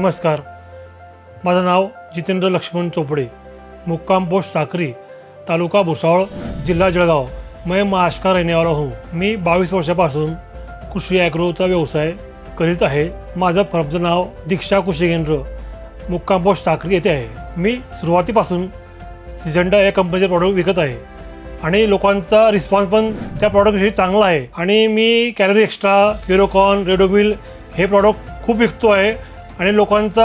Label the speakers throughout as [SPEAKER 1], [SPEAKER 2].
[SPEAKER 1] नमस्कार, माझं नाव जितेंद्र लक्ष्मण चोपड़े, मुक्काम पोस्ट साकरी, तालुका भुसावळ, जिल्हा जळगाव। मैं महाराष्ट्र रहने वाला हूँ। मी 22 वर्षापासून कृषी ॲग्रोचा व्यवसाय करीत आहे। माझं फर्मचं नाव दीक्षा कृषी केंद्र, मुक्काम पोस्ट साकरी येथे आहे। मी सुरुवातीपासून सिजंटा या कंपनीचे प्रॉडक्ट विकत आहे आणि लोकांचा रिस्पॉन्स पण त्या प्रॉडक्टविषयी चांगला आहे आणि मी कॅलरी एक्स्ट्रा, क्युरोकॉन, रेडोमिल हे प्रॉडक्ट खूप विकतो आहे आणि लोकांचा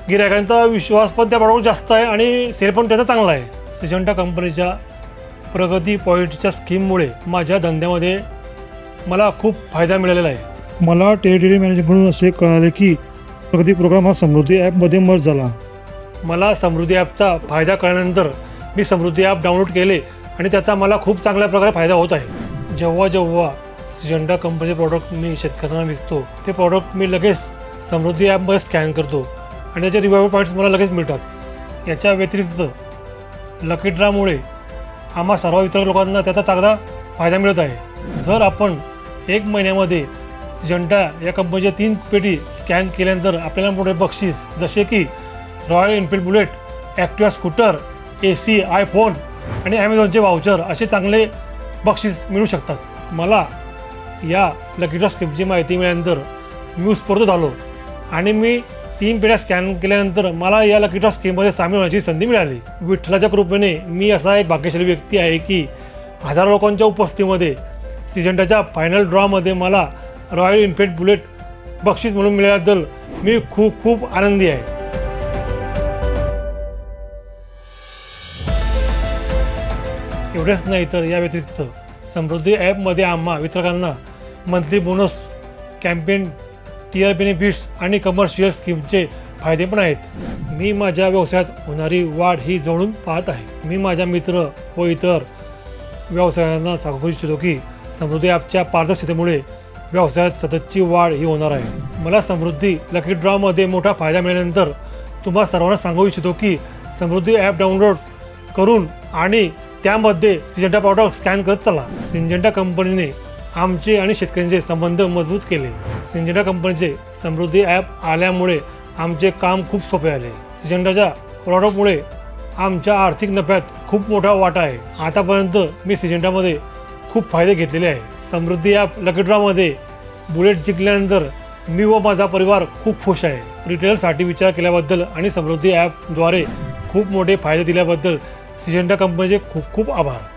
[SPEAKER 1] गिरायकांचा विश्वास पण त्या प्रॉडक्ट जास्त आहे आणि सेल पण त्याचा चांगला आहे। सिजंटा कंपनीच्या प्रगती पॉईंटच्या स्कीममुळे माझ्या धंद्यामध्ये मला खूप फायदा मिळालेला आहे। मला टेरिटरी मॅनेजरकडून असे कळाले की प्रगती प्रोग्राम हा समृद्धी ॲपमध्ये मर्ज झाला। मला समृद्धी ॲपचा फायदा कळल्यानंतर मी समृद्धी ॲप डाउनलोड केले आणि त्याचा मला खूप चांगल्या प्रकारे फायदा होत आहे। जेव्हा जेव्हा सिजंटा कंपनीचे प्रॉडक्ट मी शेतकऱ्यांना विकतो ते प्रॉडक्ट मी लगेच समृद्धी ॲपमध्ये स्कॅन करतो आणि त्याचे रिवायवल पॉईंट्स मला लगेच मिळतात। याच्या व्यतिरिक्त लकी ड्रामुळे आम्हा सर्व इतर लोकांना त्याचा चांगला फायदा मिळत आहे। जर आपण 1 महिन्यामध्ये सिजंटा या कंपनीच्या 3 पेटी स्कॅन केल्यानंतर आपल्याला मोठे बक्षीस जसे की royal Enfield bullet, Activa scooter, AC, iPhone आणि ॲमेझॉनचे वाउचर असे चांगले बक्षीस मिळू शकतात। मला या लकी ड्रॉ स्कीमची माहिती मिळाल्यानंतर मी उत्स्फूर्त झालो आणि मी 3 पेट्या स्कॅन केल्यानंतर मला या लकी ड्रॉ स्कीममध्ये सामील होण्याची संधी मिळाली। विठ्ठलाच्या कृपेने मी असा एक भाग्यशाली व्यक्ती आहे की हजारो लोकांच्या उपस्थितीमध्ये सिजंटाच्या फायनल ड्रॉमध्ये मला रॉयल एनफील्ड बुलेट बक्षीस म्हणून मिळाल्याबद्दल मी खूप आनंदी आहे। एवढेच नाही तर या व्यतिरिक्त समृद्धी ॲपमध्ये आम्हा वितरकांना monthly bonus, campaign, tier benefits आणि कमर्शियल स्कीमचे फायदे पण आहेत। मी माझ्या व्यवसायात होणारी वाढ ही जवळून पाहत आहे। मी माझ्या मित्र व इतर व्यवसायांना सांगू इच्छितो की समृद्धी ॲपच्या पारदर्शकतेमुळे व्यवसायात सततची वाढ ही होणार आहे। मला समृद्धी लकी ड्रॉमध्ये मोठा फायदा मिळाल्यानंतर तुम्हा सर्वांना सांगू इच्छितो की समृद्धी ॲप डाउनलोड करून आणि त्यामध्ये सिजंटा प्रॉडक्ट स्कॅन करत चला। सिजंटा कंपनीने आमचे आणि शेतकऱ्यांचे संबंध मजबूत केले। सिजंटा कंपनीचे समृद्धी ॲप आल्यामुळे आमचे काम खूप सोपे झाले। सिजंटाच्या प्रॉडक्टमुळे आमच्या आर्थिक नफ्यात खूप मोठा वाटा आहे। आतापर्यंत मी सिजंटामध्ये खूप फायदे घेतलेले आहे। समृद्धी ॲप लकी ड्रॉमध्ये बुलेट जिंकल्यानंतर मी व माझा परिवार खूप खुश आहे। रिटेलसाठी विचार केल्याबद्दल आणि समृद्धी ॲपद्वारे खूप मोठे फायदे दिल्याबद्दल सिजंटा कंपनीचे खूप आभार।